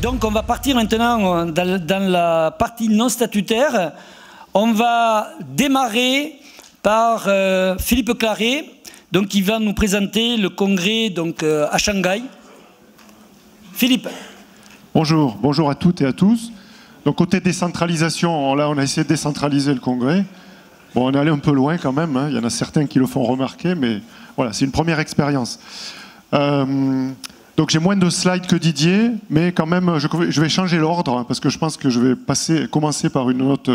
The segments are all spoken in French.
donc on va partir maintenant dans la partie non statutaire. On va démarrer par Philippe Claret, donc, qui va nous présenter le congrès donc, à Shanghai. Philippe. Bonjour, bonjour à toutes et à tous. Donc côté décentralisation, là on a essayé de décentraliser le congrès. Bon, on est allé un peu loin quand même, hein. Il y en a certains qui le font remarquer, mais voilà, c'est une première expérience. Donc j'ai moins de slides que Didier, mais quand même je vais changer l'ordre, hein, parce que je pense que je vais commencer par une note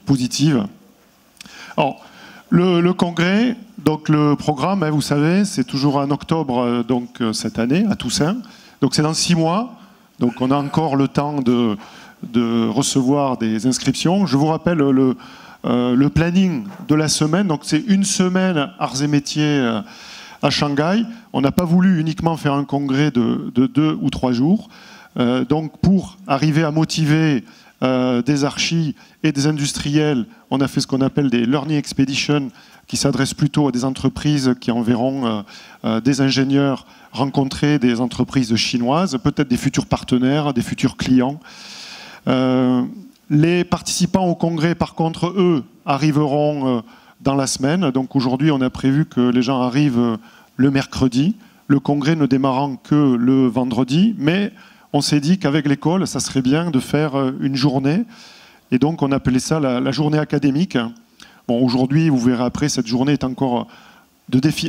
positive. Alors, le congrès, donc le programme, hein, vous savez, c'est toujours en octobre donc, cette année, à Toussaint. Donc c'est dans 6 mois, donc on a encore le temps de recevoir des inscriptions. Je vous rappelle le planning de la semaine. Donc c'est une semaine arts et métiers à Shanghai. On n'a pas voulu uniquement faire un congrès de 2 ou 3 jours. Donc pour arriver à motiver des archis et des industriels, on a fait ce qu'on appelle des Learning Expeditions qui s'adressent plutôt à des entreprises qui enverront des ingénieurs rencontrer des entreprises chinoises, peut-être des futurs partenaires, des futurs clients. Les participants au congrès, par contre, eux, arriveront dans la semaine. Donc aujourd'hui, on a prévu que les gens arrivent le mercredi, le congrès ne démarrant que le vendredi, mais on s'est dit qu'avec l'école, ça serait bien de faire une journée. Et donc, on appelait ça la journée académique. Bon, aujourd'hui, vous verrez après, cette journée est encore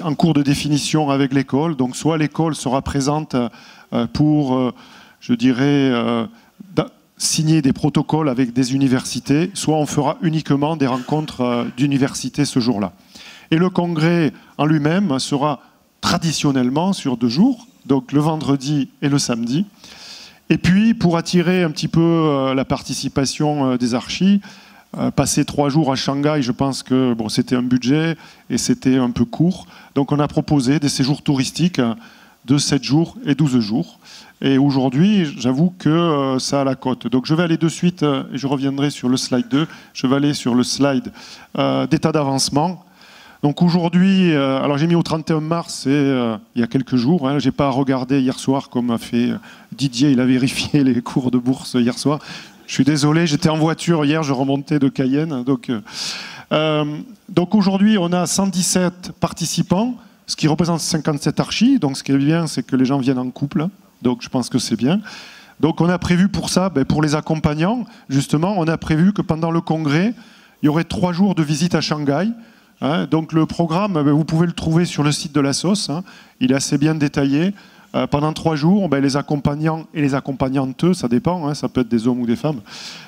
en cours de définition avec l'école. Donc, soit l'école sera présente pour, je dirais, signer des protocoles avec des universités, soit on fera uniquement des rencontres d'universités ce jour-là. Et le congrès en lui-même sera traditionnellement sur 2 jours, donc le vendredi et le samedi. Et puis, pour attirer un petit peu la participation des archis, passer 3 jours à Shanghai, je pense que bon, c'était un budget et c'était un peu court. Donc on a proposé des séjours touristiques de 7 jours et 12 jours. Et aujourd'hui, j'avoue que ça a la cote. Donc je vais aller de suite, et je reviendrai sur le slide 2, je vais aller sur le slide d'état d'avancement. Donc aujourd'hui, alors j'ai mis au 31 mars, il y a quelques jours, hein, je n'ai pas regardé hier soir comme a fait Didier, il a vérifié les cours de bourse hier soir. Je suis désolé, j'étais en voiture hier, je remontais de Cayenne. Donc aujourd'hui, on a 117 participants, ce qui représente 57 archis. Donc ce qui est bien, c'est que les gens viennent en couple. Donc je pense que c'est bien. Donc on a prévu pour ça, pour les accompagnants, justement, on a prévu que pendant le congrès, il y aurait 3 jours de visite à Shanghai. Hein, donc le programme, vous pouvez le trouver sur le site de la SOS. Hein, il est assez bien détaillé. Pendant 3 jours, les accompagnants et les accompagnantes, ça dépend, hein, ça peut être des hommes ou des femmes,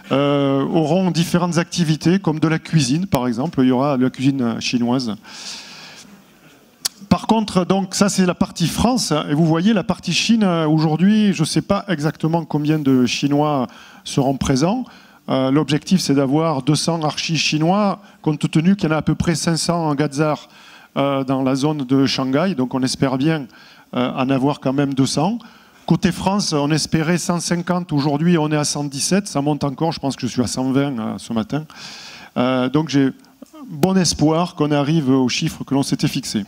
auront différentes activités, comme de la cuisine, par exemple. Il y aura de la cuisine chinoise. Par contre, donc, ça c'est la partie France. Et vous voyez, la partie Chine, aujourd'hui, je ne sais pas exactement combien de Chinois seront présents. L'objectif, c'est d'avoir 200 archis chinois, compte tenu qu'il y en a à peu près 500 en Gazar dans la zone de Shanghai. Donc on espère bien en avoir quand même 200. Côté France, on espérait 150. Aujourd'hui, on est à 117. Ça monte encore. Je pense que je suis à 120 ce matin. Donc j'ai bon espoir qu'on arrive aux chiffres que l'on s'était fixés.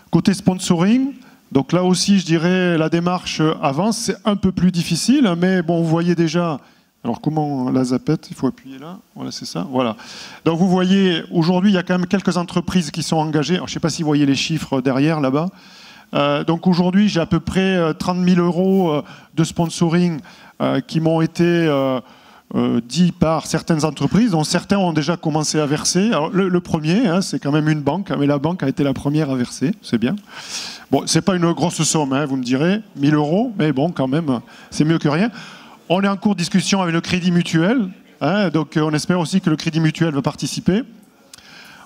Côté sponsoring, donc là aussi, je dirais, la démarche avance. C'est un peu plus difficile, mais bon, vous voyez déjà... Alors comment la zapette, il faut appuyer là, voilà c'est ça, voilà. Donc vous voyez, aujourd'hui il y a quand même quelques entreprises qui sont engagées, alors, je ne sais pas si vous voyez les chiffres derrière là-bas. Donc aujourd'hui j'ai à peu près 30 000 € de sponsoring qui m'ont été dits par certaines entreprises, dont certains ont déjà commencé à verser. Alors, le premier, hein, c'est quand même une banque, mais la banque a été la première à verser, c'est bien. Bon, c'est pas une grosse somme, hein, vous me direz, 1 000 €, mais bon quand même, c'est mieux que rien. On est en cours de discussion avec le Crédit Mutuel, hein, donc on espère aussi que le Crédit Mutuel va participer.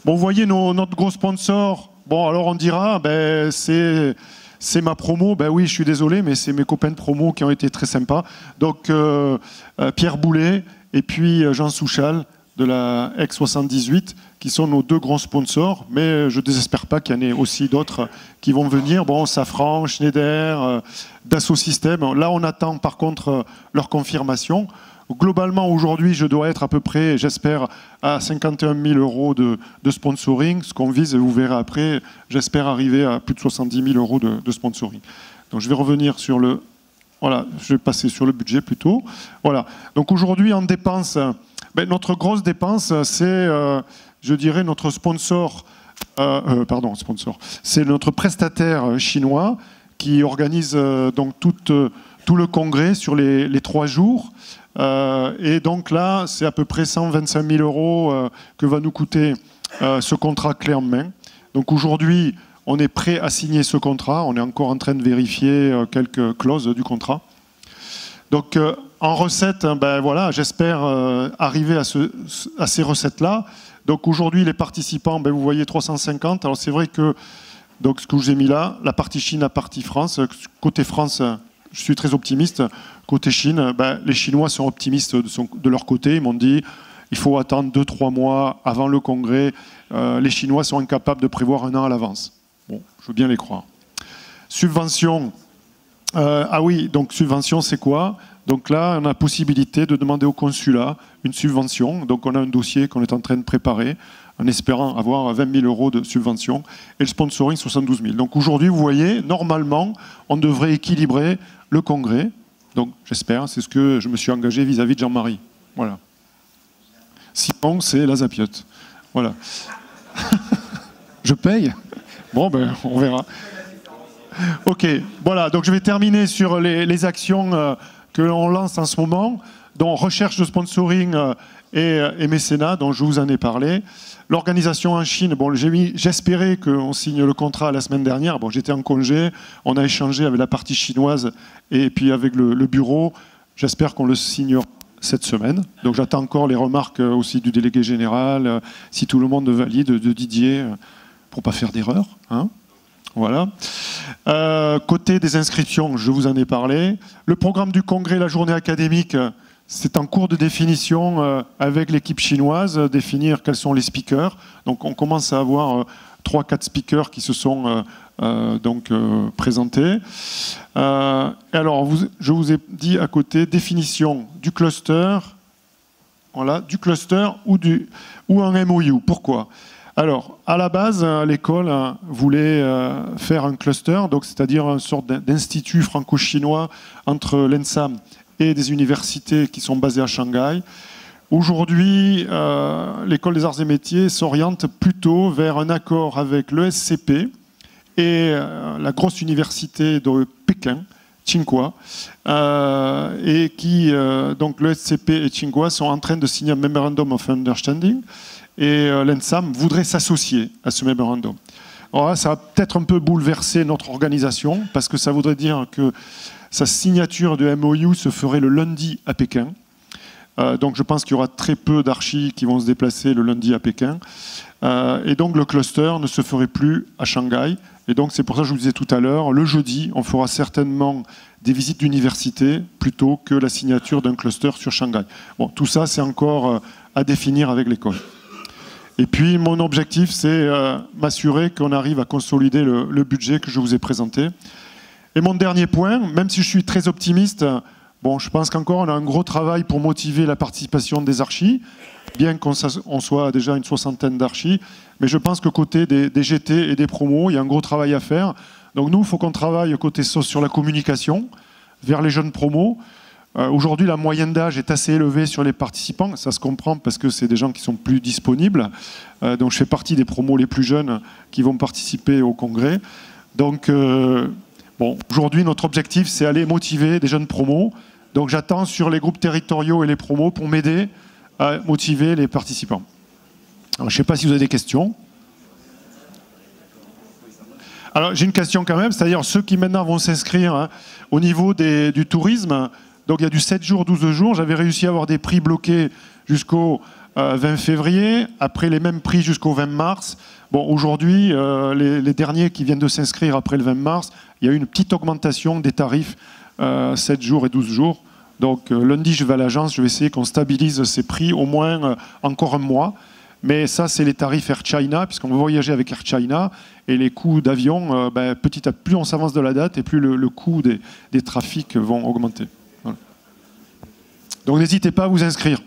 Bon, vous voyez notre gros sponsor, bon alors on dira, c'est ma promo, oui je suis désolé, mais c'est mes copains de promo qui ont été très sympas. Donc Pierre Boulet et puis Jean Souchal de la X78, qui sont nos 2 grands sponsors, mais je ne désespère pas qu'il y en ait aussi d'autres qui vont venir. Bon, Safran, Schneider, Dassault Systèmes. Là, on attend par contre leur confirmation. Globalement, aujourd'hui, je dois être à peu près, j'espère, à 51 000 € de sponsoring. Ce qu'on vise, et vous verrez après, j'espère arriver à plus de 70 000 € de sponsoring. Donc, je vais revenir sur le Voilà, je vais passer sur le budget plutôt. Voilà. Donc aujourd'hui, en dépenses, notre grosse dépense, c'est, je dirais, notre sponsor. C'est notre prestataire chinois qui organise donc tout le congrès sur les 3 jours. Et donc là, c'est à peu près 125 000 € que va nous coûter ce contrat clé en main. Donc aujourd'hui, on est prêt à signer ce contrat. On est encore en train de vérifier quelques clauses du contrat. Donc en recettes, voilà, j'espère arriver à ces recettes-là. Donc aujourd'hui, les participants, vous voyez 350. Alors c'est vrai que donc, ce que je vous ai mis là, la partie Chine, la partie France. Côté France, je suis très optimiste. Côté Chine, les Chinois sont optimistes de leur côté. Ils m'ont dit il faut attendre 2-3 mois avant le congrès. Les Chinois sont incapables de prévoir 1 an à l'avance. Bon, je veux bien les croire. Subvention. Ah oui, donc subvention, c'est quoi? Donc là, on a la possibilité de demander au consulat une subvention. Donc on a un dossier qu'on est en train de préparer en espérant avoir 20 000 € de subvention et le sponsoring 72 000. Donc aujourd'hui, vous voyez, normalement, on devrait équilibrer le congrès. Donc j'espère, c'est ce que je me suis engagé vis-à-vis de Jean-Marie. Voilà. Sinon, c'est la zapiote. Voilà. Je paye? Bon, on verra. Ok, voilà, donc je vais terminer sur les actions que l'on lance en ce moment, dont recherche de sponsoring et mécénat, dont je vous en ai parlé. L'organisation en Chine, bon, j'espérais qu'on signe le contrat la semaine dernière. Bon, j'étais en congé, on a échangé avec la partie chinoise et puis avec le bureau. J'espère qu'on le signera cette semaine. Donc j'attends encore les remarques aussi du délégué général, si tout le monde valide, de Didier, pour ne pas faire d'erreur. Hein. Voilà. Côté des inscriptions, je vous en ai parlé. Le programme du congrès, la journée académique, c'est en cours de définition avec l'équipe chinoise, définir quels sont les speakers. Donc on commence à avoir 3-4 speakers qui se sont présentés. Alors, je vous ai dit à côté, définition du cluster, voilà, du cluster ou un MOU. Pourquoi ? Alors, à la base, l'école voulait faire un cluster, donc c'est-à-dire une sorte d'institut franco-chinois entre l'ENSAM et des universités qui sont basées à Shanghai. Aujourd'hui, l'école des arts et métiers s'oriente plutôt vers un accord avec l'ESCP et la grosse université de Pékin, Tsinghua, et qui, donc l'ESCP et Tsinghua sont en train de signer un Memorandum of Understanding. Et l'ENSAM voudrait s'associer à ce memorandum. Alors là, ça va peut-être un peu bouleverser notre organisation, parce que ça voudrait dire que sa signature de MOU se ferait le lundi à Pékin. Donc je pense qu'il y aura très peu d'archis qui vont se déplacer le lundi à Pékin. Et donc le cluster ne se ferait plus à Shanghai. Et donc c'est pour ça que je vous disais tout à l'heure, le jeudi, on fera certainement des visites d'université plutôt que la signature d'un cluster sur Shanghai. Bon, tout ça, c'est encore à définir avec l'école. Et puis, mon objectif, c'est m'assurer qu'on arrive à consolider le budget que je vous ai présenté. Et mon dernier point, même si je suis très optimiste, bon, je pense qu'encore on a un gros travail pour motiver la participation des archis, bien qu'on soit déjà une 60aine d'archis, mais je pense que côté des GT et des promos, il y a un gros travail à faire. Donc nous, il faut qu'on travaille côté sur la communication, vers les jeunes promos. Aujourd'hui, la moyenne d'âge est assez élevée sur les participants. Ça se comprend parce que c'est des gens qui sont plus disponibles. Donc, je fais partie des promos les plus jeunes qui vont participer au congrès. Donc, bon, aujourd'hui, notre objectif, c'est aller motiver des jeunes promos. Donc, j'attends sur les groupes territoriaux et les promos pour m'aider à motiver les participants. Alors, je ne sais pas si vous avez des questions. Alors, j'ai une question quand même, c'est-à-dire ceux qui maintenant vont s'inscrire au niveau du tourisme. Donc il y a du 7 jours, 12 jours. J'avais réussi à avoir des prix bloqués jusqu'au 20 février, après les mêmes prix jusqu'au 20 mars. Bon, aujourd'hui, les derniers qui viennent de s'inscrire après le 20 mars, il y a eu une petite augmentation des tarifs 7 jours et 12 jours. Donc lundi, je vais à l'agence, je vais essayer qu'on stabilise ces prix au moins encore un mois. Mais ça, c'est les tarifs Air China, puisqu'on va voyager avec Air China. Et les coûts d'avion, petit à petit, plus on s'avance de la date, et plus le coût des trafics vont augmenter. Voilà. Donc n'hésitez pas à vous inscrire.